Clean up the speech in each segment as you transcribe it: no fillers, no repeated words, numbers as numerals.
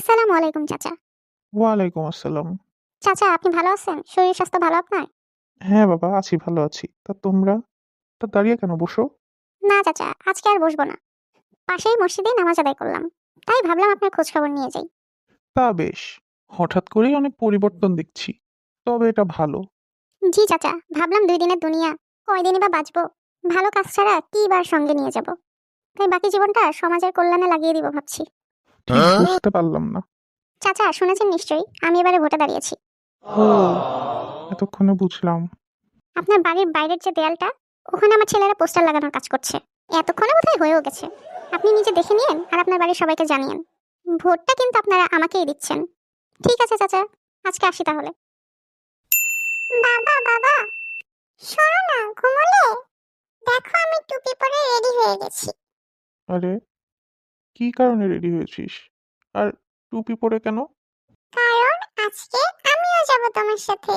আসসালামু আলাইকুম চাচা। ওয়ালাইকুম আসসালাম। চাচা আপনি ভালো আছেন? শরীর স্বাস্থ্য ভালো আপনার? হ্যাঁ বাবা, আছি, ভালো আছি। তা তোমরা দাঁড়িয়ে কেন? বসো। না চাচা, আজকে আর বসবো না। পাশেই মসজিদে নামাজ আদায় করলাম। তাই ভাবলাম আপনার খোঁজ খবর নিয়ে যাই। তা বেশ, হঠাৎ করেই অনেক পরিবর্তন দেখছি, তবে এটা ভালো। জি চাচা, ভাবলাম 2 দিনের দুনিয়া, কয়দিনই বা বাঁচবো। ভালো কাজ ছাড়া কি বার সঙ্গে নিয়ে যাব। তাই বাকি জীবনটা সমাজের কল্যাণে লাগিয়ে দিব ভাবছি। ঠিক বুঝতে পারলাম না। চাচা শুনেছেন নিশ্চয়ই আমি এবারে ভোটে দাঁড়িয়েছি। ও, এতক্ষণে বুঝলাম। আপনার বাড়ির বাইরের যে দেয়ালটা, ওখানে আমার ছেলেরা পোস্টার লাগানোর কাজ করছে। এতক্ষণে বোধহয় হয়েও গেছে। আপনি নিজে দেখে নিয়েন আর আপনার বাড়ির সবাইকে জানিয়েন। ভোটটা কিন্তু আপনারা আমাকেই দিচ্ছেন। ঠিক আছে চাচা, আজকে আসি তাহলে। বাবা বাবা, শোনো না, ঘুমোলে? দেখো আমি টুপি পরে রেডি হয়ে গেছি। আরে, কি কারণে রেডি হয়েছিস? আর টুপি পরে কেন? কারণ আজকে আমিও যাব তোমার সাথে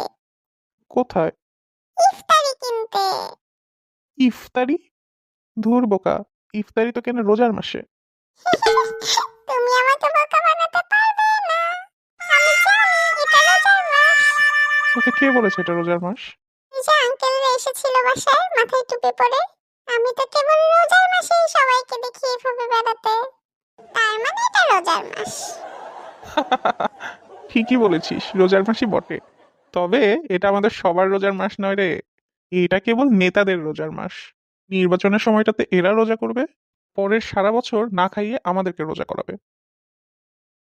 কোথায়? ইফতারি কিনতে। ইফতারি? ধুর বোকা, ইফতারি তো কেন রোজার মাসে? তুমি আমাকে বোকা বানাতে পারবে না। আমি জানি এটা রোজার মাস। তোকে কে বলেছে এটা রোজার মাস? এই যে আঙ্কেলরা এসেছিল বাসায় মাথায় টুপি পরে, আমি তো কেবল রোজার মাসেই সবাইকে দেখি এভাবে বেড়াতে। তার মানে এটা রোজার মাস। ঠিকই বলেছিস, রোজার মাসই বটে। তবে এটা আমাদের সবার রোজার মাস নয় রে। এটা কেবল নেতাদের রোজার মাস। নির্বাচনের সময়টাতে এরা রোজা করবে, পরের সারা বছর না খাইয়ে আমাদেরকে রোজা করাবে।